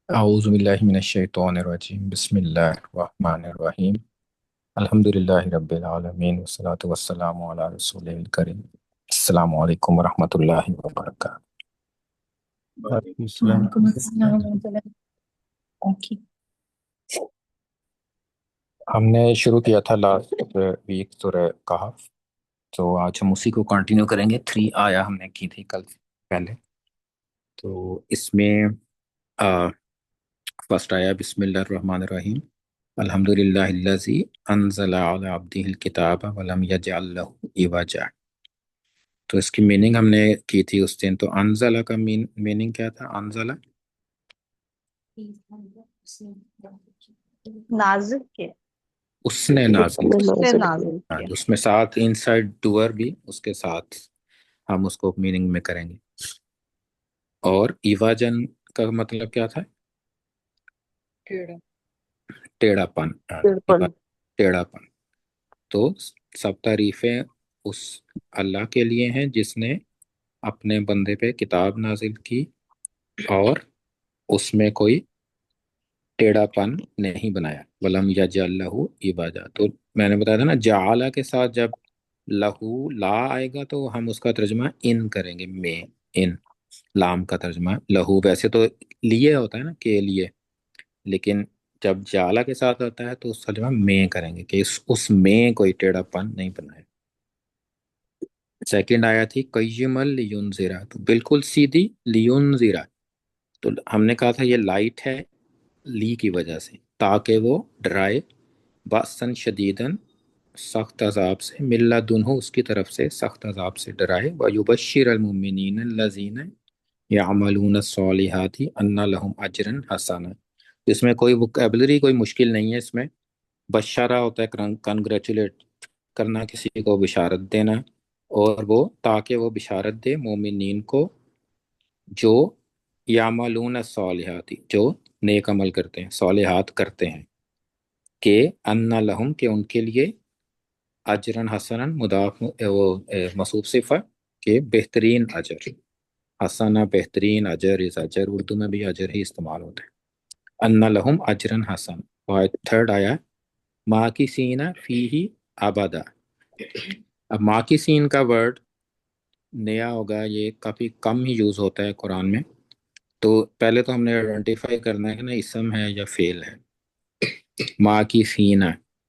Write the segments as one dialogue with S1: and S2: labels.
S1: أعوذ بالله من الشيطان الرجيم بسم الله الرحمن الرحيم الحمد لله رب العالمين والصلاة والسلام على رسوله الكريم السلام عليكم ورحمة الله وبركاته.
S2: وعلیکم السلام.
S3: وعلیکم السلام ورحمۃ اللہ. اوکے.
S1: ہم نے شروع کیا تھا لاسٹ ویک سورہ کہف، تو آج ہم اسی کو کنٹینیو کریں گے. 3 آیا ہم نے کی تھی کل پہلے. تو اس میں فرسٹ آیا بسم اللہ الرحمن الرحیم الحمد للہ الذی انزل علی عبدہ الکتاب ولم یجعل لہ عوجا. تو اس کی میننگ ہم نے کی تھی اس دن. تو انزلہ کا میننگ کیا تھا؟ انزلہ
S3: نازل کے
S1: اس نے نازل
S3: اس سے نازل
S1: ہاں،
S3: کیا.
S1: اس میں ساتھ ان سائڈ ڈوور بھی اس کے ساتھ ہم اس کو میننگ میں کریں گے. اور ایواجن کا مطلب کیا تھا؟ ٹیڑھا پن. ٹیڑھا پن. تو سب تعریفیں اس اللہ کے لیے ہیں جس نے اپنے بندے پہ کتاب نازل کی اور اس میں کوئی ٹیڑھا پن نہیں بنایا. ولم یجعل لہ عوجا. تو میں نے بتایا تھا نا، جعل کے ساتھ جب لہو لا آئے گا تو ہم اس کا ترجمہ ان کریں گے. میں ان لام کا ترجمہ لہو ویسے تو لیے ہوتا ہے نا، کے لیے، لیکن جب جعل کے ساتھ ہوتا ہے تو اس کا ترجمہ میں کریں گے کہ اس میں کوئی ٹیڑھا پن نہیں بنایا. سیکنڈ آیا تھی قیم لینذرا، تو بالکل سیدھی لینذرا. تو ہم نے کہا تھا یہ لائٹ ہے لی کی وجہ سے، تاکہ وہ ڈرائے باسن شدیدن سخت عذاب سے، من لدنہ اس کی طرف سے سخت عذاب سے ڈرائے. ویبشر المؤمنین الذین یعملون الصالحات ان لہم اجرا حسنا. اس میں کوئی وکیبلری کوئی مشکل نہیں ہے. اس میں بشارہ ہوتا ہے کنگریچولیٹ کرنا، کسی کو بشارت دینا، اور وہ تاکہ وہ بشارت دے مومنین کو جو یعملون الصالحات، جو نیک عمل کرتے ہیں، صالحات کرتے ہیں، کہ ان لہم کہ ان کے لیے اجرن حسنا مضاف موصوف صفہ کہ بہترین اجر. حسنا بہترین، اجر از اجر، اردو میں بھی اجر ہی استعمال ہوتا ہے. ان لہم اجرن حسن. اور تھرڈ آیا ماکثین فیہ ابدا. اب ماکثین کا ورڈ نیا ہوگا، یہ کافی کم ہی یوز ہوتا ہے قرآن میں. تو پہلے تو ہم نے آئیڈینٹیفائی کرنا ہے کہ نا اسم ہے یا فعل ہے. ماکثین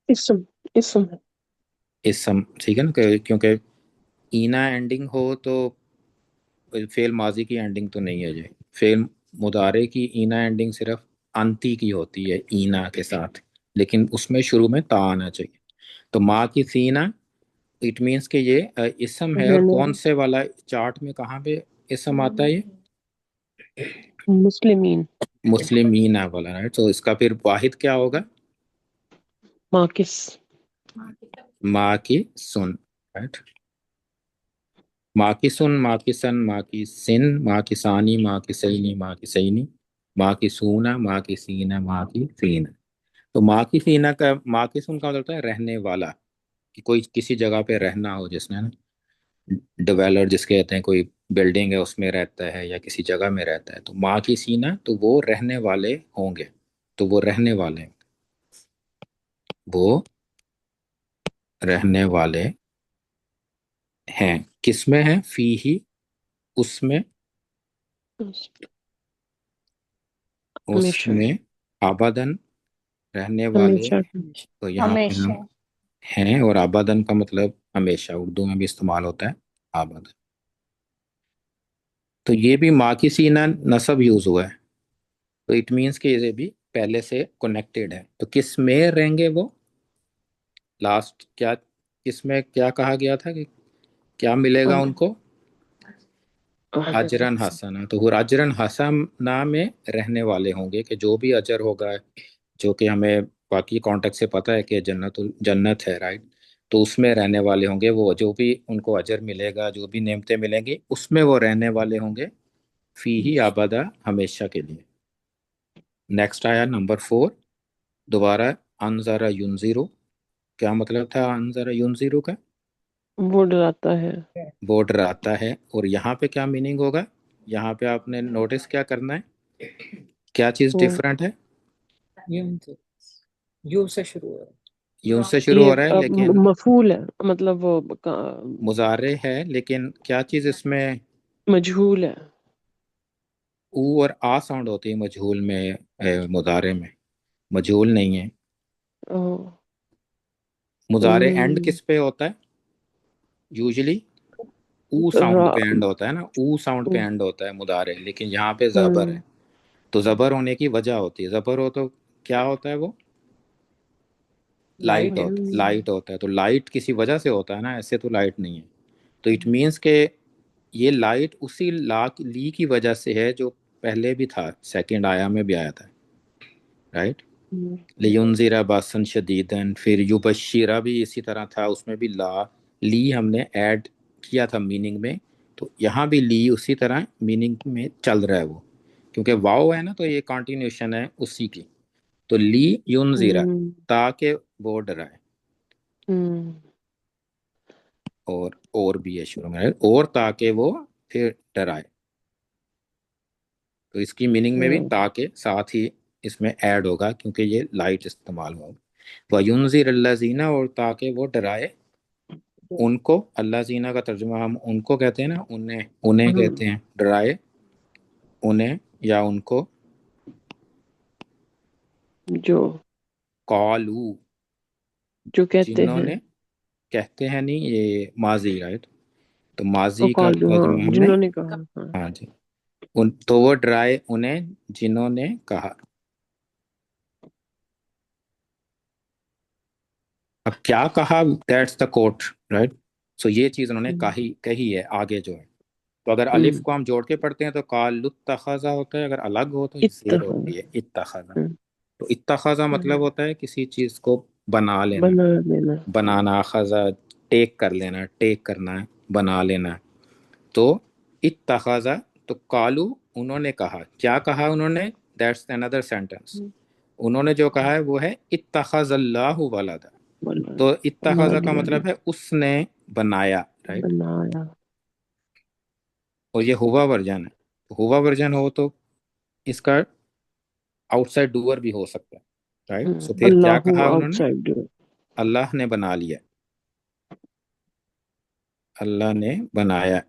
S2: اسم
S1: اسم، ٹھیک ہے نا، کیونکہ اینا اینڈنگ ہو تو فعل ماضی کی اینڈنگ تو نہیں ہے. یہ فعل مضارع کی اینا اینڈنگ صرف انتی کی ہوتی ہے اینا کے ساتھ، لیکن اس میں شروع میں تا آنا چاہیے. تو ماں کی سینا اٹ مینس کہ یہ اسم ہے. اور کون سے والا چارٹ میں کہاں پہ اسم آتا ہے؟ یہ
S2: مسلمین
S1: مسلمین والا، رائٹ. تو اس کا پھر واحد کیا ہوگا؟
S2: ماکس
S1: ماں کی سن، رائٹ. ماں کی سن، ماں کی سن، ماں کی سن، ماں کی ثانی، ماں کی سینی، ماں کی سینی، ماں کی سونا، ماں کی سینہ، ماں کی سینہ. تو ماں کی سینہ کا ماں کی سن کا مطلب ہوتا ہے رہنے والا، کہ کوئی کسی جگہ پہ رہنا ہو. جس نے نا ڈویلر جس کے کہتے ہیں، کوئی بلڈنگ ہے اس میں رہتا ہے یا کسی جگہ میں رہتا ہے. تو ماں کی سینہ تو وہ رہنے والے ہوں گے. تو وہ رہنے والے، وہ رہنے والے ہیں. کس میں ہیں؟ فی ہی، اس میں، اس
S2: ہمیشہ
S1: میں آبادن رہنے والے.
S2: ہمیشہ
S1: تو یہاں پہ ہم
S3: ہمیشہ.
S1: ہیں، اور آبادن کا مطلب ہمیشہ، اردو میں بھی استعمال ہوتا ہے آبادن. تو یہ بھی ماں کی سینہ نصب یوز ہوا ہے، تو اٹ مینس کہ یہ بھی پہلے سے کنیکٹڈ ہے. تو کس میں رہیں گے وہ؟ لاسٹ کیا، کس میں کیا کہا گیا تھا کہ کیا ملے گا ان کو؟ اجرن حسنا. تو وہ اجرن حسنا میں رہنے والے ہوں گے، کہ جو بھی اجر ہوگا، جو کہ ہمیں باقی کانٹیکٹ سے پتہ ہے کہ جنت ہے، رائٹ. تو اس میں رہنے والے ہوں گے وہ، جو بھی ان کو اجر ملے گا، جو بھی نعمتیں ملیں گی، اس میں وہ رہنے والے ہوں گے فی ہی آبادہ، ہمیشہ کے لیے. نیکسٹ آیا نمبر 4 دوبارہ انذر ینذرو. کیا مطلب تھا انذر ینذرو کا؟
S2: وہ ڈراتا ہے.
S1: وہ ڈراتا ہے. اور یہاں پہ کیا میننگ ہوگا؟ یہاں پہ آپ نے نوٹس کیا کرنا ہے क्या चीज
S2: वो
S1: डिफरेंट है?
S3: यूं से यू से शुरू हो रहा है।
S1: यूं से शुरू
S2: ये
S1: हो रहा है लेकिन
S2: मफूल है, मतलब वो
S1: मुजारे है, लेकिन क्या चीज इसमें
S2: मजहूल है।
S1: ऊ और आ साउंड होती है मजहूल में, मुजारे में मजहूल नहीं है।
S2: ओ,
S1: मुजारे एंड
S2: उम,
S1: किस पे होता है यूजुअली? ऊ साउंड
S2: रा
S1: पे एंड होता है ना, ऊ साउंड पे
S2: उ-
S1: एंड होता है मुदारे, लेकिन यहाँ पे जबर
S2: हम्म,
S1: है। तो जबर होने की वजह होती है, जबर हो तो क्या होता है वो? लाइट
S3: लाइट है।
S1: होता है,
S2: हम्म,
S1: लाइट होता है। तो लाइट किसी वजह से होता है ना, ऐसे तो लाइट नहीं है। तो इट मीन्स के ये लाइट उसी ला ली की वजह से है जो पहले भी था, सेकंड आया में भी आया था, राइट?
S2: हम्म,
S1: लियुनज़िरा बासन शदीदन, फिर युबशिरा भी इसी तरह था, उसमें भी ला ली हमने ऐड किया था मीनिंग में। तो यहाँ भी ली उसी तरह मीनिंग में चल रहा है वो, क्योंकि वाव है ना, तो ये कंटिन्यूशन है उसी की। तो ली युनज़िरा,
S2: हम्म,
S1: ताकि वो डराए।
S2: हम्म,
S1: और भी है शुरू में, और ताकि वो फिर डराए। तो इसकी मीनिंग में भी
S2: हाँ,
S1: ताकि साथ ही इसमें ऐड होगा, क्योंकि ये लाइट इस्तेमाल हुआ। वयुनज़िर अल्लज़ीना, और ताकि वो डराए उनको। अल्लाह जीना का तर्जुमा हम उनको कहते हैं ना, उन्हें उन्हें
S2: हम्म,
S1: कहते हैं, डराए उन्हें या उनको।
S2: जो
S1: कॉलू,
S2: जो कहते हैं।
S1: जिन्होंने, कहते हैं नहीं, ये माजी, राइट? तो
S2: ओ
S1: माजी का
S2: कालू, हाँ,
S1: तर्जुमा हमने,
S2: जिन्होंने कहा, हाँ।
S1: हाँ जी, उन तो वो डराए उन्हें जिन्होंने कहा। अब क्या कहा, दैट्स द कोट, राइट? सो ये चीज उन्होंने
S2: हम्म,
S1: कही कही है आगे जो है। तो अगर अलिफ
S2: हम्म,
S1: को हम जोड़ के पढ़ते हैं तो कालुत्तखज़ा होता है, अगर अलग हो तो जेर
S2: इत्तखज़,
S1: होती है इत्तखज़ा।
S2: हम्म,
S1: तो इत्तखज़ा मतलब
S2: हम्म,
S1: होता है किसी चीज को बना लेना,
S2: बना देना।
S1: बनाना, खज़ा टेक कर लेना, टेक करना है, बना लेना। तो इत्तखज़ा, तो कालू उन्होंने कहा, क्या कहा उन्होंने? That's another sentence.
S2: हम्म,
S1: उन्होंने जो कहा है वो है इत्तखज़ल्लाहु वलदा।
S2: बना,
S1: तो
S2: बना
S1: इत्तखज़ा का
S2: लिया,
S1: मतलब है उसने बनाया, राइट?
S2: बनाया।
S1: और ये हुआ वर्जन है। हुआ वर्जन हो तो इसका आउटसाइड डूअर भी हो सकता है, राइट? सो फिर क्या
S2: अल्लाहु
S1: कहा उन्होंने?
S2: आउटसाइड।
S1: अल्लाह ने बना लिया, अल्लाह ने बनाया।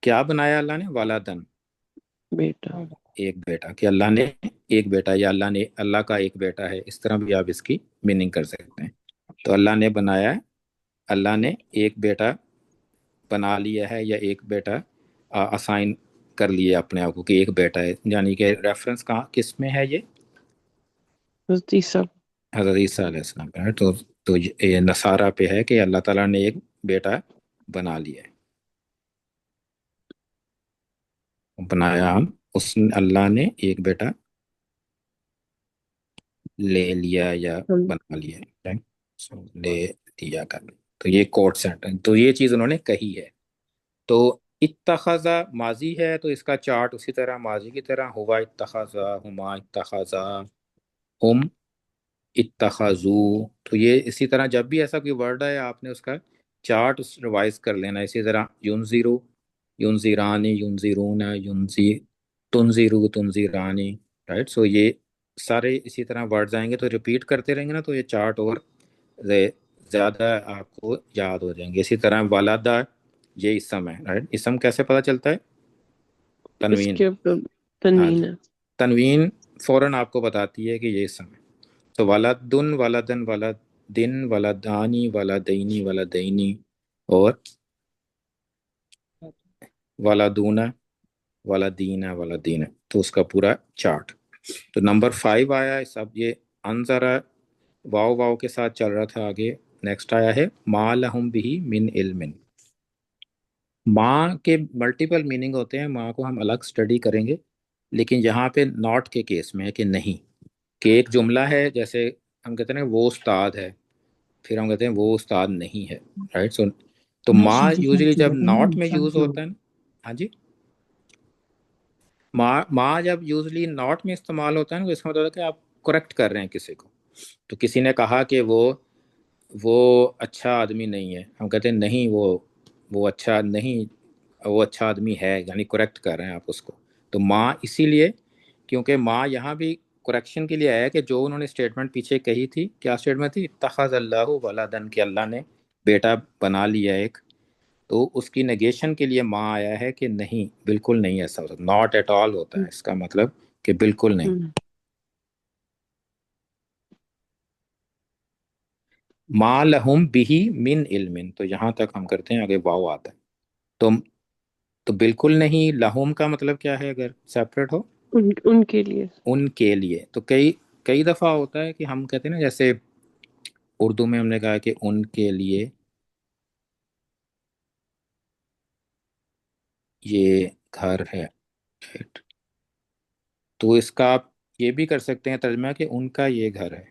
S1: क्या बनाया अल्लाह ने? वालादन,
S2: बेटा।
S1: एक बेटा। कि अल्लाह ने एक बेटा, या अल्लाह ने, अल्लाह का एक बेटा है, इस तरह भी आप इसकी मीनिंग कर सकते हैं। तो अल्लाह ने बनाया, अल्लाह ने एक बेटा बना लिया है, या एक बेटा असाइन कर लिया अपने आप को कि एक बेटा है। यानी कि रेफरेंस कहाँ किस में है ये?
S2: हज़रत ईसा।
S1: हज़रत ईसा अलैहिस्सलाम पे है। तो ये नसारा पे है कि अल्लाह ताला ने एक बेटा बना लिया है, बनाया हम, उस अल्लाह ने एक बेटा ले लिया या
S2: हम
S1: बना लिया, राइट? सो ले लिया कर। तो ये कोट सेंटेंस, तो ये चीज उन्होंने कही है। तो इत्तखज़ा माजी है, तो इसका चार्ट उसी तरह माजी की तरह, हुआ इत्तखज़ा, हुमा इत्तखज़ा, हुम इत्तखज़ू। तो ये इसी तरह जब भी ऐसा कोई वर्ड है आपने उसका चार्ट उस रिवाइज कर लेना। इसी तरह युनज़िरु, युनज़िरानी, युनज़िरूना, युनज़ी, तुनज़िरु, तुनज़िरानी, राइट? सो ये सारे इसी तरह वर्ड्स आएंगे, तो रिपीट करते रहेंगे ना, तो ये चार्ट और ज़्यादा आपको याद हो जाएंगे। इसी तरह वालादा, ये इसम है, राइट? इसम कैसे पता चलता है? तनवीन।
S2: इसके ऊपर
S1: हाँ
S2: तनवीन
S1: जी,
S2: है।
S1: तनवीन फौरन आपको बताती है कि ये इसम है। तो वलदुन, वलदन, वलदिन, वलदानी, वलदैनी, वलदैनी, और वलदूना, वलदीना, वलदीना। तो उसका पूरा चार्ट। तो नंबर 5 आया है सब ये अनजरा, वाव वाव के साथ चल रहा था आगे। नेक्स्ट आया है मा लहुम बिही मिन इल्मिन। माँ के मल्टीपल मीनिंग होते हैं, माँ को हम अलग स्टडी करेंगे, लेकिन यहाँ पे नॉट के केस में है कि नहीं। कि एक जुमला है, जैसे हम कहते हैं ना वो उस्ताद है, फिर हम कहते हैं वो उस्ताद नहीं है, राइट? सो तो माँ यूजुअली जब नॉट में यूज होता है ना, हाँ जी, माँ जब यूजुअली नॉट में इस्तेमाल होता है ना, तो इसका मतलब है कि आप करेक्ट कर रहे हैं किसी को। तो किसी ने कहा कि वो अच्छा आदमी नहीं है, हम कहते हैं नहीं, वो अच्छा नहीं, वो अच्छा आदमी है, यानी करेक्ट कर रहे हैं आप उसको। तो माँ इसीलिए کیونکہ ماں یہاں بھی کریکشن کے لیے آیا کہ جو انہوں نے اسٹیٹمنٹ پیچھے کہی تھی، کیا اسٹیٹمنٹ تھی؟ اتخذ اللہ ولدن، کہ اللہ نے بیٹا بنا لیا ایک، تو اس کی نگیشن کے لیے ماں آیا ہے کہ نہیں، بالکل نہیں ایسا ہوتا، ناٹ ایٹ آل ہوتا ہے اس کا مطلب کہ بالکل نہیں۔ ما لہم بھی من علم، تو یہاں تک ہم کرتے ہیں، آگے واو آتا ہے، تو بالکل نہیں، لہم کا مطلب کیا ہے اگر سیپریٹ ہو؟
S2: ان کے لیے۔
S1: ان کے لیے، تو کئی دفعہ ہوتا ہے کہ ہم کہتے ہیں نا، جیسے اردو میں ہم نے کہا کہ ان کے لیے یہ گھر ہے، تو اس کا آپ یہ بھی کر سکتے ہیں ترجمہ کہ ان کا یہ گھر ہے،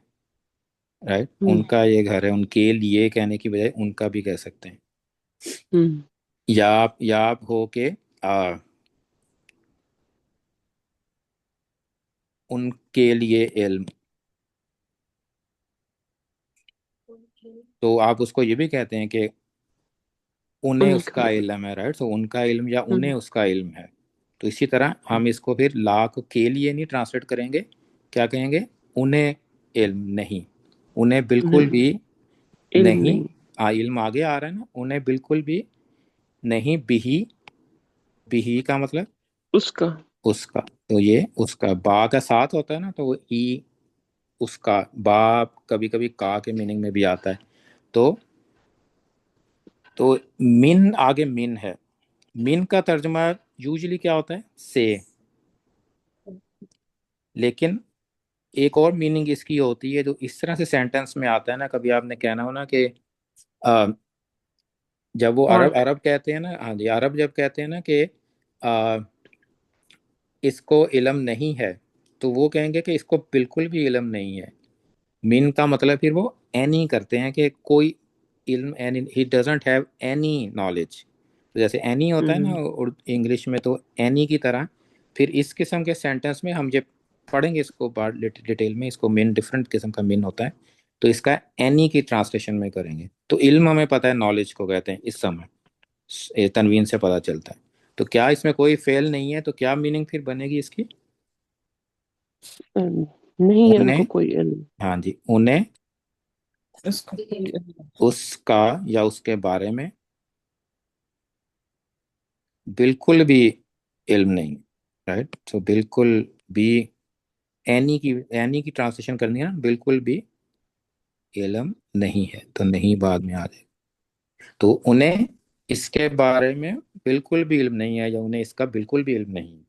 S1: رائٹ، ان کا یہ گھر ہے، ان کے لیے کہنے کی بجائے ان کا بھی کہہ سکتے ہیں۔ یا آپ ہو کہ ان کے لیے علم، تو آپ اس کو یہ بھی کہتے ہیں کہ انہیں
S2: ان
S1: اس
S2: کا۔
S1: کا علم ہے، رائٹ، تو ان کا علم یا انہیں اس کا علم ہے۔ تو اسی طرح ہم اس کو پھر لا کو کے لیے نہیں ٹرانسلیٹ کریں گے، کیا کہیں گے؟ انہیں علم نہیں، انہیں بالکل
S2: نہیں،
S1: بھی
S2: علم
S1: نہیں،
S2: نہیں،
S1: علم آگے آ رہا ہے نا، انہیں بالکل بھی نہیں، بھی کا مطلب
S2: اس کا۔
S1: اس کا، تو یہ اس کا با کا ساتھ ہوتا ہے نا، تو وہ ای، اس کا با کبھی کبھی کا کے میننگ میں بھی آتا ہے، تو من آگے من ہے، من کا ترجمہ یوزلی کیا ہوتا ہے؟ سے، لیکن ایک اور میننگ اس کی ہوتی ہے جو اس طرح سے سینٹنس میں آتا ہے نا، کبھی آپ نے کہنا ہو نا کہ جب وہ
S2: اور
S1: عرب کہتے ہیں نا، ہاں جی، عرب جب کہتے ہیں نا کہ اس کو علم نہیں ہے، تو وہ کہیں گے کہ اس کو بالکل بھی علم نہیں ہے۔ من کا مطلب پھر وہ اینی کرتے ہیں کہ کوئی علم، he doesn't have any knowledge, جیسے اینی ہوتا ہے نا انگلش میں، تو اینی کی طرح پھر اس قسم کے سینٹنس میں ہم جب پڑھیں گے اس کو بار ڈیٹیل میں، اس کو من ڈفرینٹ قسم کا من ہوتا ہے، تو اس کا اینی کی ٹرانسلیشن میں کریں گے، تو علم ہمیں پتہ ہے نالج کو کہتے ہیں، اس سمے تنوین سے پتہ چلتا ہے، تو کیا اس میں کوئی فعل نہیں ہے، تو کیا میننگ پھر بنے گی اس کی؟
S2: نہیں ہے ان کو
S1: انہیں،
S2: کوئی علم۔
S1: ہاں جی، انہیں
S3: اس کو کوئی علم
S1: اس کا یا اس کے بارے میں بالکل بھی علم نہیں، رائٹ، تو بالکل بھی اینی کی ٹرانسلیشن کرنی ہے نا، بالکل بھی علم نہیں ہے، تو نہیں بعد میں آ جائے، تو انہیں اس کے بارے میں بالکل بھی علم نہیں ہے، یا انہیں اس کا بالکل بھی علم نہیں ہے۔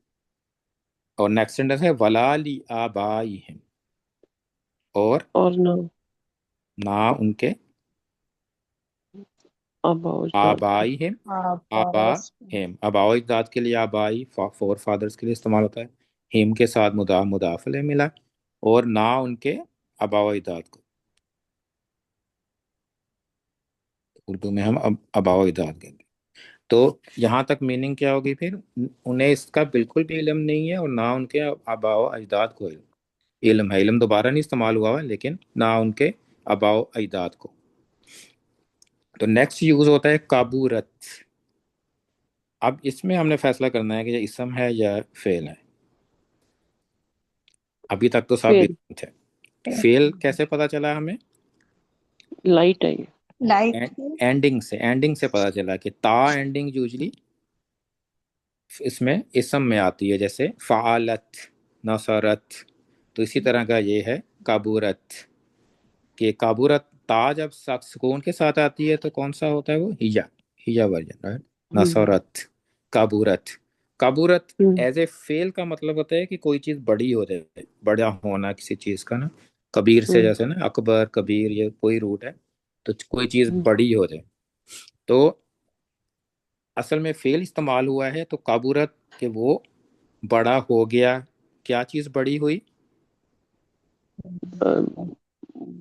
S1: اور نیکسٹ سینٹنس ہے ولا لی آبائہم، اور
S2: اور
S1: نہ ان کے
S2: آبا و اجداد کے۔
S1: آبائہم،
S3: آباس
S1: آباہم، آبا و اجداد کے لیے آبائی فور فادرز کے لیے استعمال ہوتا ہے، ہم کے ساتھ مضاف علیہ ملا، اور نہ ان کے آبا و اجداد کو، اردو میں ہم آبا و اجداد کہتے ہیں۔ تو یہاں تک میننگ کیا ہوگی پھر؟ انہیں اس کا بالکل بھی علم نہیں ہے، اور نہ ان کے آبا و اجداد کو علم ہے، علم دوبارہ نہیں استعمال ہوا ہے، لیکن نہ ان کے آبا و اجداد کو۔ تو نیکسٹ یوز ہوتا ہے کابورت، اب اس میں ہم نے فیصلہ کرنا ہے کہ یہ اسم ہے یا فعل ہے، ابھی تک تو سب
S2: فیل،
S1: اسم تھے، فعل کیسے پتا چلا ہمیں؟
S2: لائٹ آئی۔
S3: لائٹ
S1: اینڈنگ سے پتا چلا کہ تا اینڈنگ یوزلی اس میں اسم میں آتی ہے، جیسے فعالت، نصرت، تو اسی طرح کا یہ ہے کابورت، کہ کابورت تا جب سکون کے ساتھ آتی ہے تو کون سا ہوتا ہے؟ وہ ہیا ورژن، رائٹ، نصرت، کابورت، کابورت ایز اے فیل کا مطلب ہوتا ہے کہ کوئی چیز بڑی ہو جائے، بڑا ہونا کسی چیز کا نا، کبیر سے جیسے نا اکبر، کبیر، یہ کوئی روٹ ہے، تو کوئی چیز بڑی ہو جائے، تو اصل میں فعل استعمال ہوا ہے تو کابورت، کہ وہ بڑا ہو گیا، کیا چیز بڑی ہوئی؟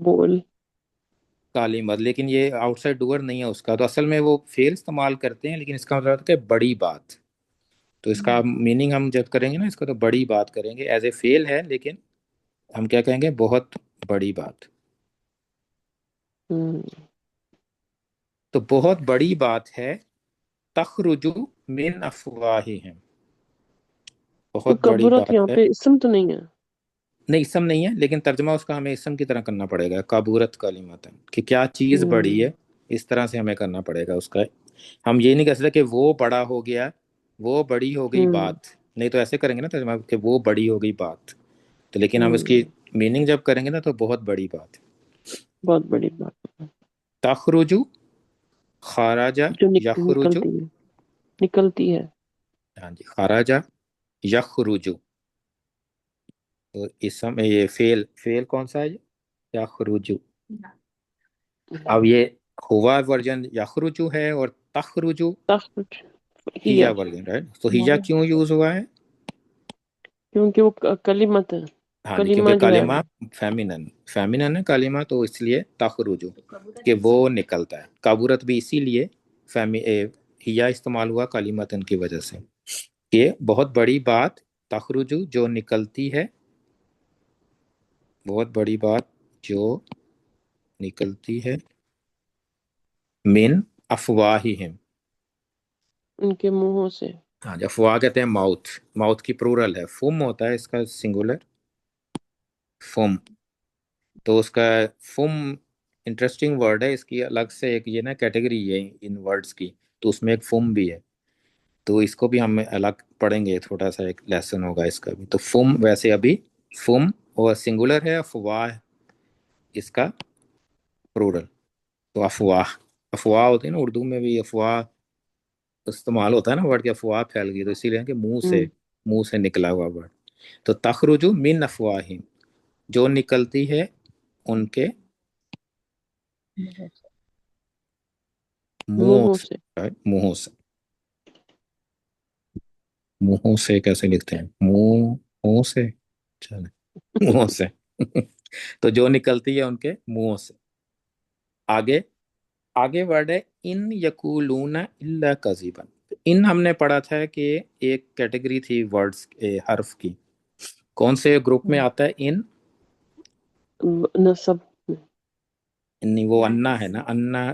S2: بول۔
S1: کالی مد، لیکن یہ آؤٹ سائڈ ڈور نہیں ہے اس کا، تو اصل میں وہ فعل استعمال کرتے ہیں، لیکن اس کا مطلب ہوتا ہے بڑی بات، تو اس کا میننگ ہم جب کریں گے نا اس کا، تو بڑی بات کریں گے، ایز اے فعل ہے، لیکن ہم کیا کہیں گے؟ بہت بڑی بات، تو بہت بڑی بات ہے، تخرج من افواہہم،
S2: تو
S1: बहुत बड़ी
S2: कबूरत
S1: बात
S2: यहाँ
S1: है।
S2: पे इसम तो नहीं है।
S1: नहीं, इसम नहीं है, लेकिन तर्जमा उसका हमें इसम की तरह करना पड़ेगा, काबूरत कलिमतन, कि क्या चीज़ बड़ी
S2: हम्म
S1: है, इस तरह से हमें करना पड़ेगा उसका। हम ये नहीं कह सकते कि वो बड़ा हो गया, वो बड़ी हो गई
S2: हम्म
S1: बात, नहीं तो ऐसे करेंगे ना तर्जमा कि वो बड़ी हो गई बात, तो लेकिन हम इसकी
S2: हम्म,
S1: मीनिंग जब करेंगे ना तो बहुत बड़ी बात है।
S2: बहुत बड़ी बात है।
S1: तखरुजु, खराजा,
S2: जो
S1: यखरुजु।
S2: निकलती है।
S1: हाँ जी, खराजा, यखरुजु। तो इसम ये फेल फेल कौन सा है ये? यखरुजु। अब ये हुआ वर्जन यखरुजु है और तखरुजु
S2: तखरुज
S1: हिया
S2: हिया,
S1: वर्जन, राइट? तो हिया क्यों यूज हुआ है?
S2: क्योंकि वो कलिमत है।
S1: हाँ जी, क्योंकि
S2: कलिमा जो है
S1: कलिमा
S2: वो।
S1: फेमिनन फेमिनन है कलिमा, तो इसलिए तखरुजु कि वो निकलता है। कबूरत भी इसीलिए हिया इस्तेमाल हुआ कलिमतन की वजह से, ये बहुत बड़ी बात, तखरुजु जो निकलती है, बहुत बड़ी बात जो निकलती है, मिन अफवाहिहिम।
S2: उनके मुंहों से।
S1: हाँ जी, अफवाह कहते हैं माउथ, माउथ की प्लूरल है, फुम होता है इसका सिंगुलर, फुम। तो उसका फुम इंटरेस्टिंग वर्ड है, इसकी अलग से एक ये ना कैटेगरी है इन वर्ड्स की, तो उसमें एक फुम भी है, तो इसको भी हम अलग पढ़ेंगे, थोड़ा सा एक लेसन होगा इसका भी। तो फुम वैसे अभी फुम और सिंगुलर है, अफवाह इसका प्लूरल। तो अफवाह, अफवाह होती है ना, उर्दू में भी अफवाह इस्तेमाल होता है ना वर्ड की, अफवाह फैल गई, तो इसीलिए कि
S2: हम्म
S1: मुंह से निकला हुआ वर्ड। तो तखरुजु मिन अफवाहिम, जो निकलती है उनके मुंह
S2: मुंहों
S1: से,
S2: से।
S1: right? मुंहों से, मुंहों से कैसे लिखते हैं, मुंह से, चलो मुंहों से तो जो निकलती है उनके मुंहों से। आगे, आगे वर्ड है इन यकूलूना इल्ला कजीबन। इन हमने पढ़ा था कि एक कैटेगरी थी वर्ड्स हर्फ की, कौन से ग्रुप में आता है इन?
S2: नसब।
S1: नहीं, वो अन्ना है ना, अन्ना,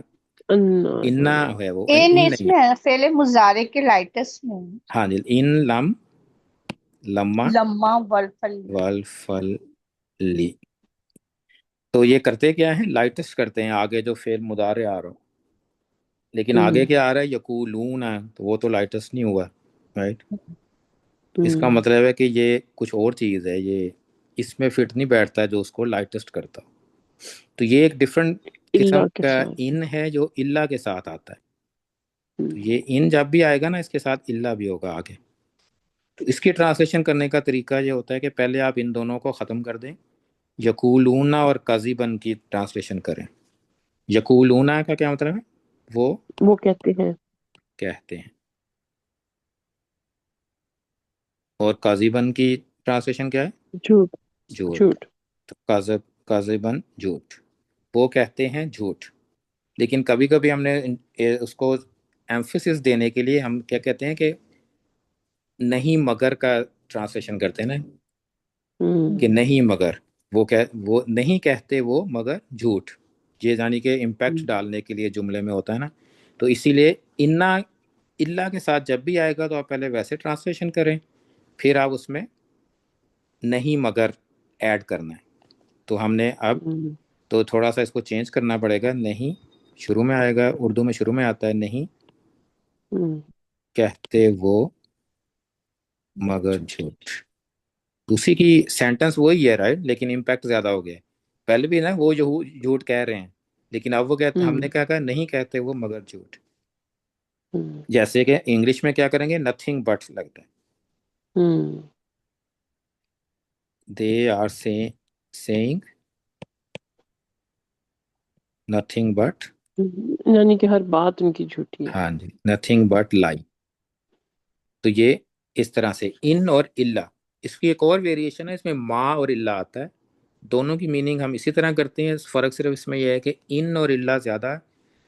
S2: अन्ना।
S1: इन्ना
S2: हाँ।
S1: है वो,
S4: इन
S1: इन नहीं है।
S4: इसमें है फेले मुजारे के लाइटेस्ट में
S1: हाँ जी, इन लम, लम्मा,
S4: लम्मा वलफल।
S1: वल फल ली। तो ये करते क्या है, लाइटेस्ट करते हैं आगे जो फेल मुदारे आ रहा हो, लेकिन आगे
S2: हम्म
S1: क्या आ रहा है, यकूलून है, तो वो तो लाइटेस्ट नहीं हुआ, राइट? इसका
S2: हम्म
S1: मतलब है कि ये कुछ और चीज़ है, ये इसमें फिट नहीं बैठता है जो उसको लाइटेस्ट करता हो। तो ये एक डिफरेंट किस्म
S2: इल्ला के
S1: का
S2: साथ।
S1: इन है जो इल्ला के साथ आता है। तो
S2: हम्म
S1: ये इन जब भी आएगा ना, इसके साथ इल्ला भी होगा आगे। तो इसकी ट्रांसलेशन करने का तरीका ये होता है कि पहले आप इन दोनों को ख़त्म कर दें, यकूलूना और काजिबन की ट्रांसलेशन करें। यकूलूना का क्या मतलब है? वो
S2: वो कहते हैं।
S1: कहते हैं। और काजिबन की ट्रांसलेशन क्या है?
S2: झूठ।
S1: झूठ।
S2: झूठ।
S1: तो काजिबन झूठ, वो कहते हैं झूठ। लेकिन कभी कभी हमने उसको एम्फेसिस देने के लिए हम क्या कहते हैं कि नहीं मगर का ट्रांसलेशन करते हैं ना, कि नहीं मगर, वो नहीं कहते वो मगर झूठ, ये यानी कि इम्पैक्ट
S2: हम्म
S1: डालने के लिए जुमले में होता है ना। तो इसीलिए इन्ना इल्ला के साथ जब भी आएगा तो आप पहले वैसे ट्रांसलेशन करें, फिर आप उसमें नहीं मगर ऐड करना है। तो हमने अब
S2: हम्म
S1: तो थोड़ा सा इसको चेंज करना पड़ेगा, नहीं शुरू में आएगा, उर्दू में शुरू में आता है नहीं
S2: हम्म,
S1: कहते वो मगर झूठ। उसी की सेंटेंस वही है, राइट, लेकिन इम्पैक्ट ज्यादा हो गया। पहले भी ना वो जो झूठ कह रहे हैं, लेकिन अब वो कहते, हमने
S2: हम्म,
S1: क्या कहा, नहीं कहते वो मगर झूठ।
S2: हम्म,
S1: जैसे कि इंग्लिश में क्या करेंगे, नथिंग बट लगता है,
S2: hmm,
S1: they are saying nothing but.
S2: यानी कि हर बात उनकी झूठी है।
S1: हाँ जी, नथिंग बट लाई। तो ये इस तरह से इन और इल्ला, इसकी एक और वेरिएशन है, इसमें माँ और इल्ला आता है। दोनों की मीनिंग हम इसी तरह करते हैं, फर्क सिर्फ इसमें यह है कि इन और इल्ला ज़्यादा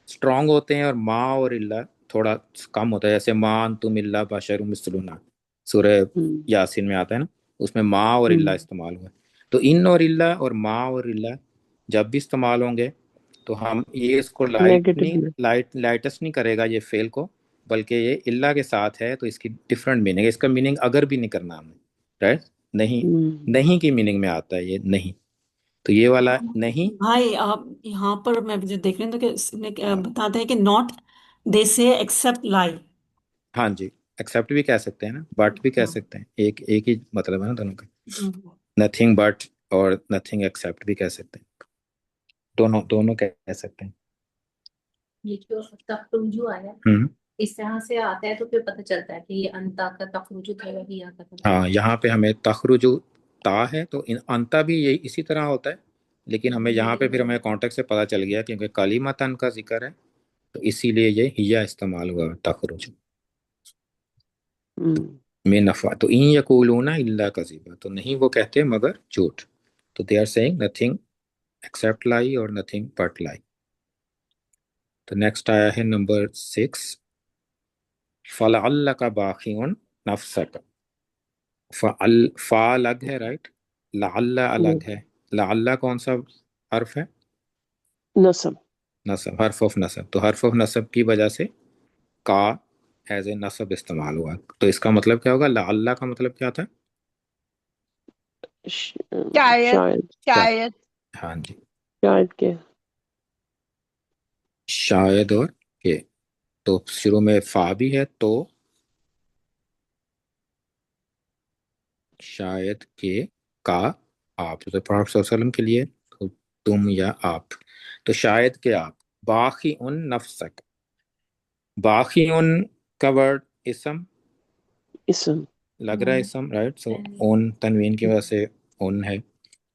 S1: स्ट्रांग होते हैं और माँ और इल्ला थोड़ा कम होता है। जैसे माँ तुम इल्ला बशर मिसलुना, सूरह
S2: हम्म
S1: यासीन में आता है ना, उसमें माँ और इल्ला
S2: हम्म,
S1: इस्तेमाल हुआ है। तो इन और इल्ला और माँ और इल्ला जब भी इस्तेमाल होंगे, तो हम ये इसको
S2: नेगेटिव में।
S1: लाइटेस्ट नहीं करेगा ये फेल को, बल्कि ये इल्ला के साथ है, तो इसकी डिफरेंट मीनिंग है, इसका मीनिंग अगर भी नहीं करना हमें, राइट। नहीं, नहीं की मीनिंग में आता है ये नहीं। तो ये वाला नहीं,
S5: भाई आप यहाँ पर मैं जो देख रही हूँ तो कि इसमें बताते हैं कि नॉट दे से एक्सेप्ट लाई।
S1: हाँ जी, एक्सेप्ट भी कह सकते हैं ना, बट भी कह सकते हैं, एक ही मतलब है ना दोनों का। नथिंग बट और नथिंग एक्सेप्ट भी कह सकते हैं, दोनों दोनों कह सकते हैं।
S3: ये जो तखरुजु आया इस तरह से आता है तो फिर पता चलता है कि ये अंता का तखरुजु था वही आता था।
S1: हाँ, यहाँ पे हमें तखरुजु ता है तो अंता भी यही इसी तरह होता है, लेकिन हमें यहाँ पे फिर हमें कॉन्टेक्स्ट से पता चल गया क्योंकि कलीमतन का जिक्र है तो इसीलिए ये हिया इस्तेमाल हुआ तखरुजु में नफा। तो इन यकूलूना इल्ला कज़िबा, तो नहीं वो कहते मगर झूठ। तो they are saying nothing except lie और नथिंग बट लाई। तो नेक्स्ट आया है नंबर 6, फलअल्लका बाखिउन नफ्सक। फा अलग है, राइट, लअल्ला अलग है। लअल्ला कौन सा हर्फ है?
S2: नसब।
S1: नसब, हर्फ ऑफ नसब। तो हर्फ ऑफ नसब की वजह से का एज ए नसब इस्तेमाल हुआ। तो इसका मतलब क्या होगा? लअल्ला का मतलब क्या था?
S4: शायद
S2: शायद।
S4: शायद
S1: हाँ जी,
S2: शायद के।
S1: शायद और के। तो शुरू में फा भी है, तो शायद के का आप, तो प्रॉफेट सल्लल्लाहु अलैहि वसल्लम के लिए तो तुम या आप। तो शायद के आप, बाकी उन नफ्सक, बाकी उन का वर्ड इसम
S2: इसम।
S1: लग रहा है, इसम, राइट। सो उन तनवीन की वजह से उन है,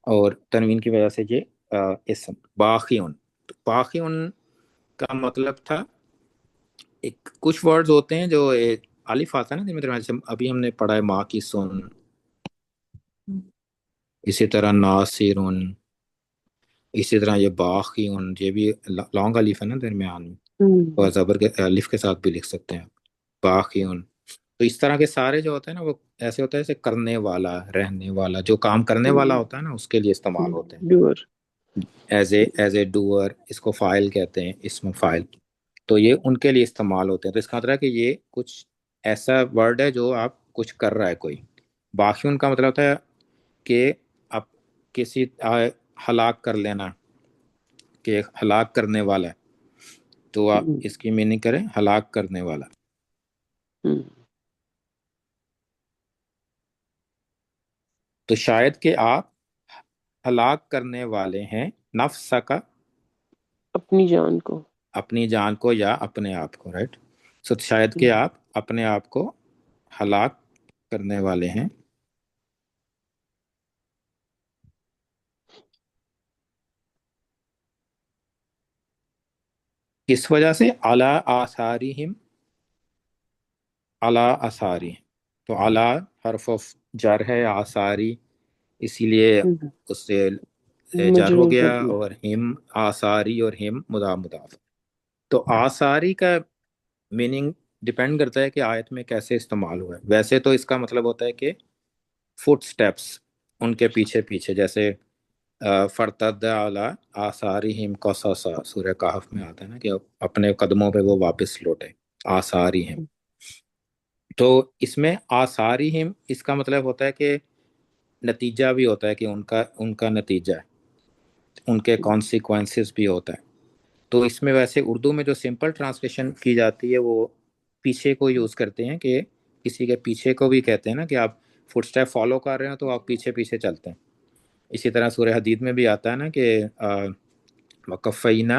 S1: और तनवीन की वजह से ये इसम बाकी उन। तो बाकी उन का मतलब था, एक कुछ वर्ड्स होते हैं जो अलिफ आता है ना जिनमें, जैसे अभी हमने पढ़ा है माँ की सुन, इसी तरह नासिरुन, इसी तरह ये बाकी उन, ये भी लॉन्ग अलिफ है ना दरमियान में, और जबर के अलिफ के साथ भी लिख सकते हैं बाकी उन। तो इस तरह के सारे जो होते हैं ना वो ऐसे होता है जैसे करने वाला, रहने वाला, जो काम करने वाला होता है ना उसके लिए इस्तेमाल होते हैं।
S2: डूअर।
S1: एज ए डूअर, इसको फाइल कहते हैं, इसमें फाइल। तो ये उनके लिए इस्तेमाल होते हैं। तो इसका मतलब है कि ये कुछ ऐसा वर्ड है जो आप कुछ कर रहा है कोई। बाकी उनका मतलब होता है कि आप किसी हलाक कर लेना, कि हलाक करने वाला है, तो आप इसकी मीनिंग करें हलाक करने वाला। तो शायद कि आप हलाक करने वाले हैं नफ्स का,
S2: अपनी जान को।
S1: अपनी जान को या अपने आप को, राइट। सो शायद कि आप अपने आप को हलाक करने वाले हैं, किस वजह से? अला आसारिहिम, अला आसारी। तो अला हर्फ ऑफ जर है, आसारी इसीलिए उससे जर हो
S2: मजरूर
S1: गया,
S2: कर दिया।
S1: और हिम आसारी, और हिम मुदाफ मुदाफ। तो आसारी का मीनिंग डिपेंड करता है कि आयत में कैसे इस्तेमाल हुआ है। वैसे तो इसका मतलब होता है कि फुट स्टेप्स, उनके पीछे पीछे, जैसे फरतद अला आसारिहिम कससा, सूरह कहफ में आता है ना कि अपने कदमों पे वो वापस लौटे, आसारिहिम। तो इसमें आसारिहिम इसका मतलब होता है कि नतीजा भी होता है, कि उनका उनका नतीजा है, उनके कॉन्सिक्वेंसेस भी होता है। तो इसमें वैसे उर्दू में जो सिंपल ट्रांसलेशन की जाती है वो पीछे को यूज़ करते हैं, कि किसी के पीछे को भी कहते हैं ना, कि आप फुटस्टेप फॉलो कर रहे हो तो आप पीछे पीछे चलते हैं। इसी तरह सूरह हदीद में भी आता है ना कि वकफ़ैना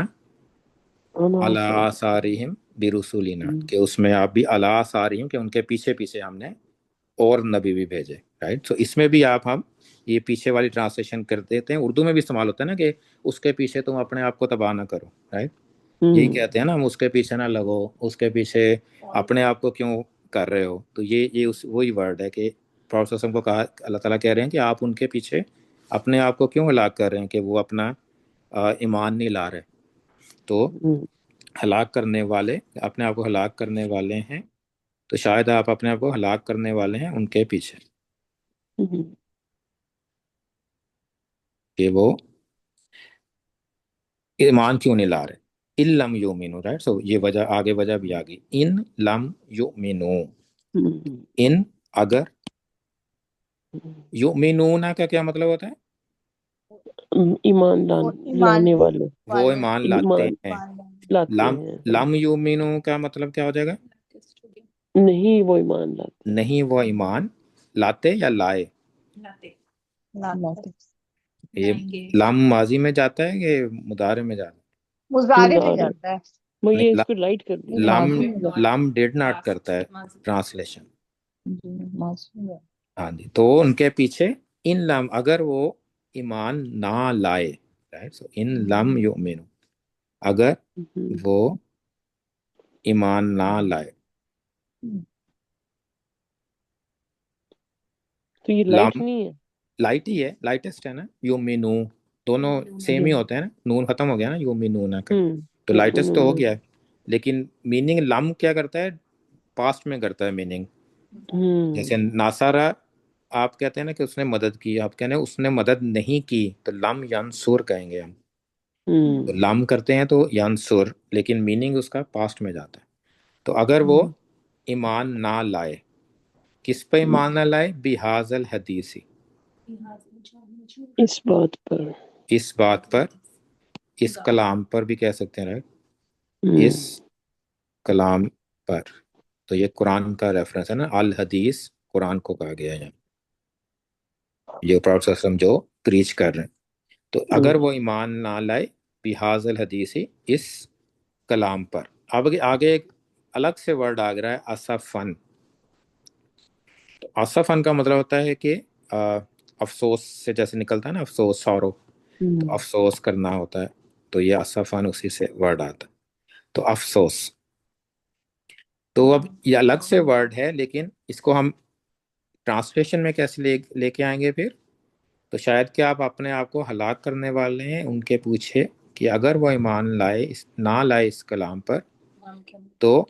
S1: अला आसारिहिम बिरुसुलिना, कि उसमें आप भी अला आसारिहिम, कि उनके पीछे पीछे हमने और नबी भी भेजे, राइट। तो इसमें भी हम ये पीछे वाली ट्रांसलेशन कर देते हैं। उर्दू में भी इस्तेमाल होता है ना कि उसके पीछे तुम अपने आप को तबाह ना करो, राइट। यही कहते हैं ना हम, उसके पीछे ना लगो, उसके पीछे अपने आप को क्यों कर रहे हो। तो ये उस वही वर्ड है कि प्रॉफेट सल्लल्लाहु अलैहि वसल्लम को कहा, अल्लाह ताला कह रहे हैं कि आप उनके पीछे अपने आप को क्यों हलाक कर रहे हैं, कि वो अपना ईमान नहीं ला रहे। तो हलाक करने वाले, अपने आप को हलाक करने वाले हैं, तो शायद आप अपने आप को हलाक करने वाले हैं उनके पीछे, कि वो ईमान क्यों नहीं ला रहे। इन लम युमिनु, राइट। सो ये वजह आगे, वजह भी आ गई, इन लम युमिनु, इन अगर युमिनूना का क्या मतलब होता है?
S2: ईमान
S4: वो ईमान
S2: लाने वाले
S1: वो
S4: वाले
S1: ईमान लाते
S2: ईमान
S1: हैं।
S2: लाते
S1: लम
S2: हैं।
S1: लम युमिनु का मतलब क्या हो जाएगा?
S2: नहीं वो ईमान लाते।
S1: नहीं वो ईमान लाते या लाए?
S3: लाते
S4: लाते
S1: ये
S3: लाएंगे।
S1: लम माजी में जाता है कि मुदारे में जाता
S4: मुजारे में
S2: मुजारे
S4: जाता है।
S2: मैं
S1: है?
S2: ये
S1: नहीं,
S2: इसको लाइट कर दिया।
S1: लम
S4: माजी में जाता
S1: लम डिड नॉट करता है
S3: माजी।
S1: ट्रांसलेशन।
S4: है। माजी में
S1: हाँ जी, तो उनके पीछे इन लम, अगर वो ईमान ना लाए, राइट, सो इन लम युमिनु, अगर
S2: हम्म,
S1: वो ईमान ना लाए।
S2: तो ये
S1: लम
S2: लाइट नहीं है।
S1: लाइट ही है, लाइटेस्ट है ना, युमिनु, दोनों सेम ही
S2: हम्म
S1: होते हैं ना, नून खत्म हो गया ना युमिनु ना का, तो लाइटेस्ट तो हो
S2: हम्म
S1: गया है। लेकिन मीनिंग लम क्या करता है, पास्ट में करता है मीनिंग।
S2: हम्म
S1: जैसे नासारा, आप कहते हैं ना कि उसने मदद की, आप कहते हैं उसने मदद नहीं की, तो लम यंसुर कहेंगे हम। तो
S2: हम्म
S1: लम करते हैं तो यंसुर, लेकिन मीनिंग उसका पास्ट में जाता है। तो अगर वो
S4: हम्म,
S1: ईमान ना लाए, किस पे ईमान ना लाए? बिहाजल हदीसी,
S2: इस बात पर।
S1: इस बात पर, इस कलाम पर भी कह सकते हैं, राइट, इस
S2: हम्म
S1: कलाम पर। तो ये कुरान का रेफरेंस है ना, अल हदीस कुरान को कहा गया है यहाँ, ये प्रॉफेट सल्लल्लाहु अलैहि वसल्लम जो प्रीच कर रहे हैं। तो अगर
S2: हम्म
S1: वो ईमान ना लाए बिहाजल हदीसी, इस कलाम पर। अब आगे एक अलग से वर्ड आ रहा है, असफन। तो असफन का मतलब होता है कि अफसोस से जैसे निकलता है ना, अफसोस, सौरो, तो
S2: हम्म
S1: अफसोस करना होता है। तो ये असफन उसी से वर्ड आता है, तो अफसोस। तो अब ये अलग से वर्ड है, लेकिन इसको हम ट्रांसलेशन में कैसे लेके आएंगे फिर? तो शायद कि आप अपने आप को हलाक करने वाले हैं, उनके पूछे कि अगर वो ईमान लाए, ना लाए इस कलाम पर, तो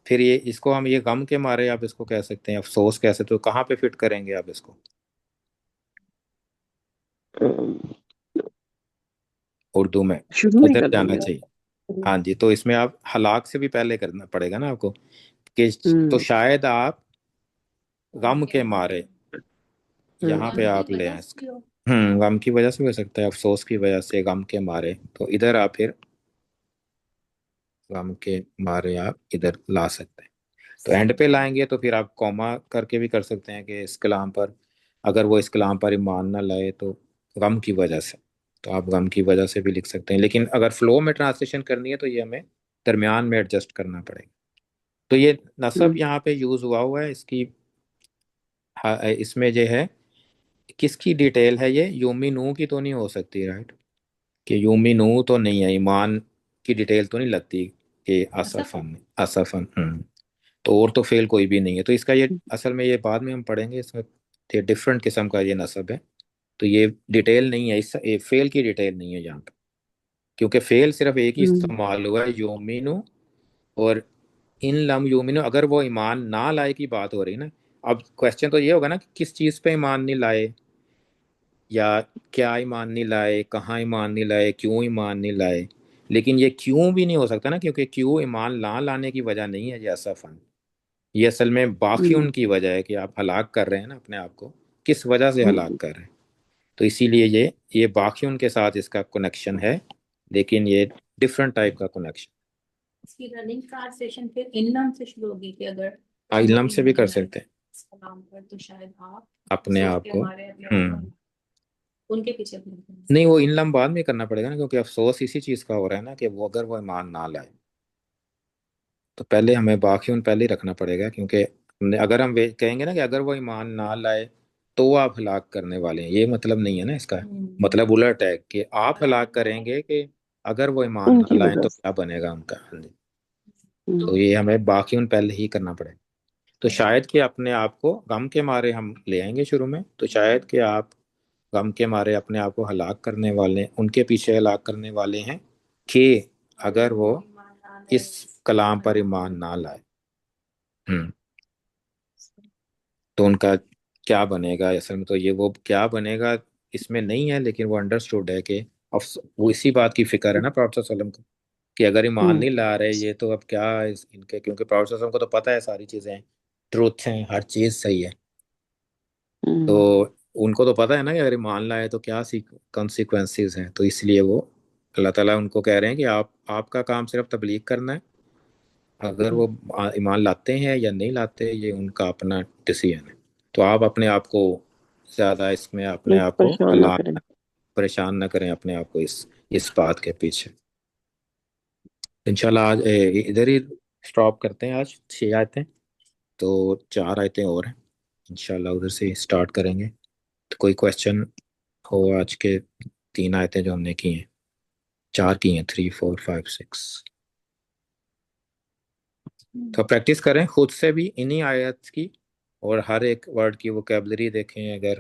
S1: फिर ये, इसको हम ये गम के मारे आप इसको कह सकते हैं, अफसोस कह सकते हो। कहाँ पे फिट करेंगे आप इसको?
S2: हम्म,
S1: उर्दू में
S2: शुरू में
S1: इधर
S2: कर
S1: जाना
S2: देंगे।
S1: चाहिए। हाँ जी, तो इसमें आप हलाक से भी पहले करना पड़ेगा ना आपको, कि तो
S2: हम्म
S1: शायद आप गम के मारे, यहाँ पे आप ले आए इसका। गम की वजह से हो सकता है, अफसोस की वजह से, गम के मारे, तो इधर आप फिर गम के मारे आप इधर ला सकते हैं। तो एंड पे लाएंगे तो फिर आप कॉमा करके भी कर सकते हैं कि इस कलाम पर, अगर वो इस कलाम पर ईमान ना लाए तो गम की वजह से, तो आप गम की वजह से भी लिख सकते हैं। लेकिन अगर फ्लो में ट्रांसलेशन करनी है तो ये हमें दरमियान में एडजस्ट करना पड़ेगा। तो ये नसब
S2: हम्म
S1: यहाँ पे यूज हुआ हुआ है इसकी। हाँ, इसमें जो है, किसकी डिटेल है ये? यूमिनू की तो नहीं हो सकती, राइट, कि यूमिनू तो नहीं है, ईमान की डिटेल तो नहीं लगती कि असफन, असफन। तो और तो फेल कोई भी नहीं है, तो इसका ये असल में, ये बाद में हम पढ़ेंगे, इसमें डिफरेंट किस्म का ये नसब है। तो ये डिटेल नहीं है, इस ये फेल की डिटेल नहीं है यहाँ पे, क्योंकि फेल सिर्फ एक ही
S2: हम्म
S1: इस्तेमाल हुआ है, योमिनु और इन लम योमिनु। अगर वो ईमान ना लाए की बात हो रही है ना, अब क्वेश्चन तो ये होगा ना कि किस चीज़ पे ईमान नहीं लाए, या क्या ईमान नहीं लाए, कहाँ ईमान नहीं लाए, क्यों ईमान नहीं लाए। लेकिन ये क्यों भी नहीं हो सकता ना, क्योंकि क्यों ईमान ना लाने की वजह नहीं है ये असफन। ये असल में बाकी
S2: हम्म
S1: उनकी वजह है कि आप हलाक कर रहे हैं ना अपने आप को, किस वजह से हलाक
S2: हम्म
S1: कर रहे हैं। तो इसीलिए ये बाकी उनके साथ इसका कनेक्शन है, लेकिन ये डिफरेंट टाइप का कनेक्शन।
S3: इसकी रनिंग ट्रांसलेशन फिर इल्लम से शुरू होगी कि अगर
S1: इल्लम से भी कर सकते हैं
S3: सलाम पर, तो शायद आप
S1: अपने
S3: सोच
S1: आप
S3: के
S1: को।
S3: हमारे अपने आप
S1: हम्म
S3: को उनके पीछे घूमते हैं।
S1: नहीं, वो इल्लम बाद में करना पड़ेगा ना, क्योंकि अफसोस इसी चीज़ का हो रहा है ना, कि वो अगर वो ईमान ना लाए, तो पहले हमें बाकी उन पहले ही रखना पड़ेगा। क्योंकि हमने, अगर हम कहेंगे ना कि अगर वो ईमान ना लाए तो आप हलाक करने वाले हैं, ये मतलब नहीं है ना इसका। मतलब उलट है कि आप हलाक करेंगे, कि अगर वो ईमान ना
S2: उनकी
S1: लाए
S2: वजह
S1: तो
S2: से।
S1: क्या बनेगा उनका। हाँ जी। तो
S2: हम्म
S1: ये हमें बाकी उन पहले ही करना पड़ेगा। तो शायद कि अपने आप को गम के मारे हम ले आएंगे शुरू में, तो शायद कि आप गम के मारे अपने आप को हलाक करने वाले, उनके पीछे हलाक करने वाले हैं, कि अगर वो इस कलाम पर ईमान ना लाए। हम्म तो उनका क्या बनेगा असल में? तो ये वो क्या बनेगा इसमें नहीं है, लेकिन वो अंडरस्टूड है कि वो इसी बात की फिक्र है ना प्रॉफेट सल्लल्लाहु अलैहि वसल्लम को, कि अगर ईमान
S2: हम्म
S1: नहीं ला रहे ये, तो अब क्या इनके, क्योंकि प्रॉफेट सल्लल्लाहु अलैहि वसल्लम को तो पता है सारी चीजें ट्रूथ हैं, हर चीज सही है। تو ان کو تو پتہ ہے نا کہ اگر ایمان لائے تو کیا کانسیکوینسز ہیں، تو اس لیے وہ اللہ تعالیٰ ان کو کہہ رہے ہیں کہ آپ کا کام صرف تبلیغ کرنا ہے، اگر وہ ایمان لاتے ہیں یا نہیں لاتے یہ ان کا اپنا ڈیسیژن ہے، تو آپ اپنے آپ کو زیادہ اس میں اپنے آپ کو
S2: پریشان نہ
S1: اللہ
S2: کریں۔
S1: پریشان نہ کریں اپنے آپ کو اس بات کے پیچھے۔ انشاءاللہ آج ادھر ہی سٹاپ کرتے ہیں، آج 6 آیتیں، تو 4 آیتیں اور ہیں، انشاءاللہ ادھر سے سٹارٹ کریں گے۔ تو کوئی کویسچن ہو آج کے 3 آیتیں جو ہم نے کی ہیں، 4 کی ہیں، 3 4 5 6، تو پریکٹس کریں خود سے بھی انہی آیت کی، اور ہر ایک ورڈ کی ووکیبلری دیکھیں، اگر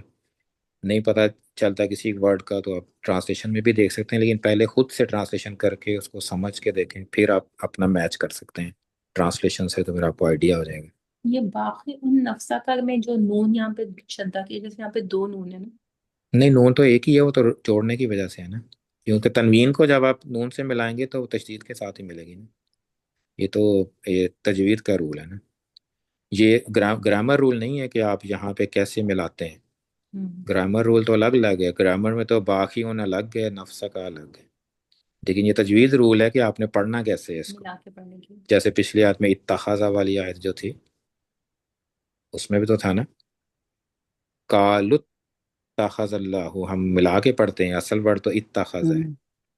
S1: نہیں پتہ چلتا کسی ورڈ کا تو آپ ٹرانسلیشن میں بھی دیکھ سکتے ہیں، لیکن پہلے خود سے ٹرانسلیشن کر کے اس کو سمجھ کے دیکھیں، پھر آپ اپنا میچ کر سکتے ہیں ٹرانسلیشن سے، تو پھر آپ کو آئیڈیا ہو جائے گا۔
S3: یہ باقی ان نفسا کا میں جو نون یہاں پہ شدہ کی، جیسے یہاں پہ 2 نون ہے نا،
S1: نہیں، نون تو ایک ہی ہے، وہ تو جوڑنے کی وجہ سے ہے نا، کیونکہ تنوین کو جب آپ نون سے ملائیں گے تو وہ تشدید کے ساتھ ہی ملے گی نا، یہ تجوید کا رول ہے نا، یہ گرامر رول نہیں ہے کہ آپ یہاں پہ کیسے ملاتے ہیں، گرامر رول تو الگ الگ ہے، گرامر میں تو باقی ہونا الگ ہے، نفسہ کا الگ ہے، لیکن یہ تجوید رول ہے کہ آپ نے پڑھنا کیسے ہے اس کو،
S3: ملا کے پڑھنے کی۔
S1: جیسے پچھلی آیت میں اتخذا والی آیت جو تھی اس میں بھی تو تھا نا، قالوا اتخذ اللہ، ہم ملا کے پڑھتے ہیں، اصل ورڈ تو اتخذ ہے،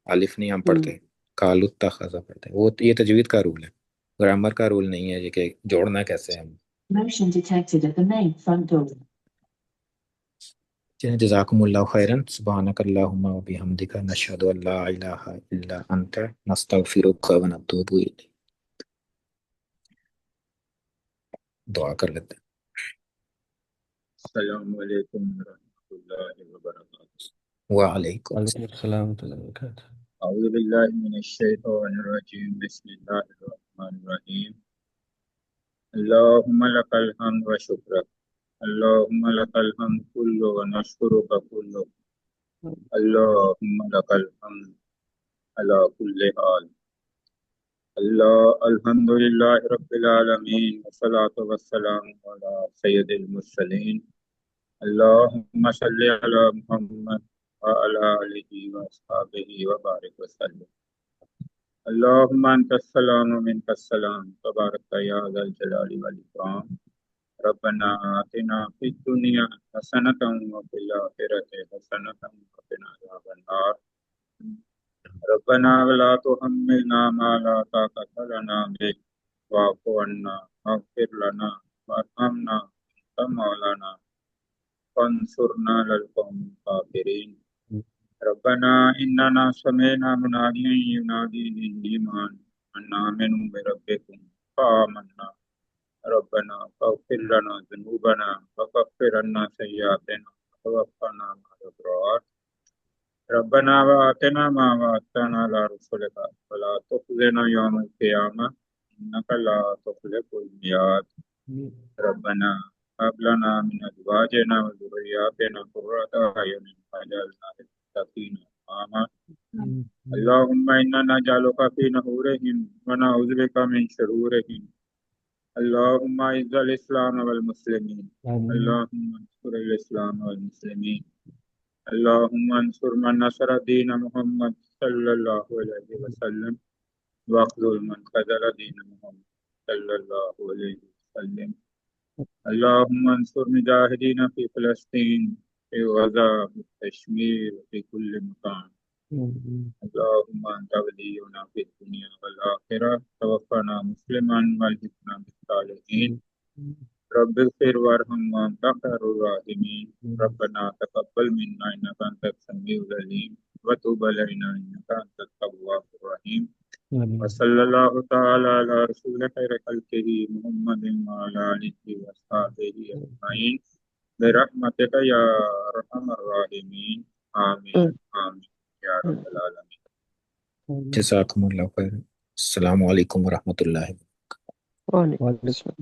S1: الف نہیں ہم پڑھتے، قالوا اتخذ پڑھتے ہیں، وہ یہ تجوید کا رول ہے، گرامر کا رول نہیں ہے یہ کہ جوڑنا کیسے ہے ہم۔
S6: Motion detected at the main front door.
S1: جزاکم اللہ خیرا، سبحانک اللہم و بحمدک، نشہد ان لا الہ الا انت، نستغفرک و نتوب الیک۔ دعا کر لیتے ہیں۔
S7: السلام علیکم ورحمۃ اللہ وبرکاتہ۔
S1: وعلیکم
S2: وعلیکم السلام ورحمۃ اللہ وبرکاتہ۔
S7: اعوذ باللہ من الشیطان الرجیم، بسم اللہ الرحمن الرحیم۔ اللہم لک الحمد و شکرک، اللہم لک الحمد کلو و نشکرک کلو، اللہم لک الحمد علی کل حال۔ الحمدللہ رب العالمین، والصلاة والسلام علی سید المرسلین، اللہم صلی علی محمد وعلی آلہ واصحابہ وبارک وسلم۔ اللہم انت السلام و منک السلام، تبارک یا ذا الجلال والاکرام۔ ربنا آتنا فی الدنیا حسنۃ وفی الآخرۃ حسنۃ وقنا عذاب النار۔ ربنا ولا تحملنا ما لا طاقة لنا به، واعف عنا واغفر لنا وارحمنا انت مولانا فانصرنا على القوم الكافرين۔ ربنا إننا سمعنا مناديا ينادي للإيمان أن آمنوا بربكم فآمنا، ربنا فاغفر لنا ذنوبنا وكفر عنا سيئاتنا وتوفنا مع الأبرار۔ ربنا وآتنا ما وعدتنا على رسلك ولا تخزنا يوم القيامة إنك لا تخلف الميعاد۔ ربنا هب لنا من أزواجنا وذرياتنا قرة أعين واجعلنا للمتقين إماما۔ اللهم إنا نجعلك في نحورهم ونعوذ بك من شرورهم۔ اللهم أعز الإسلام والمسلمين، اللهم انصر الإسلام والمسلمين، اللهم انصر من نصر دين محمد صلى الله عليه وسلم، واخذل من خذل دين محمد صلى الله عليه وسلم۔ اللهم انصر مجاهدين في فلسطين، في غزة، في كشمير، في كل مكان۔ اللهم أنت ولينا في الدنيا والآخرة، توفنا مسلما والحقنا بالصالحين۔ رب اغفر وارحم وأنت خير الراحمين۔ ربنا تقبل منا إنك أنت السميع العليم، وتب علينا إنك أنت التواب الرحيم۔ وصلى الله تعالى على رسول خير خلقه محمد وعلى آله وصحبه أجمعين برحمتك يا أرحم الراحمين، آمين آمين یا رب العالمین۔
S1: جزاکم اللہ خیر، السلام علیکم ورحمۃ اللہ۔
S2: وعلیکم السلام۔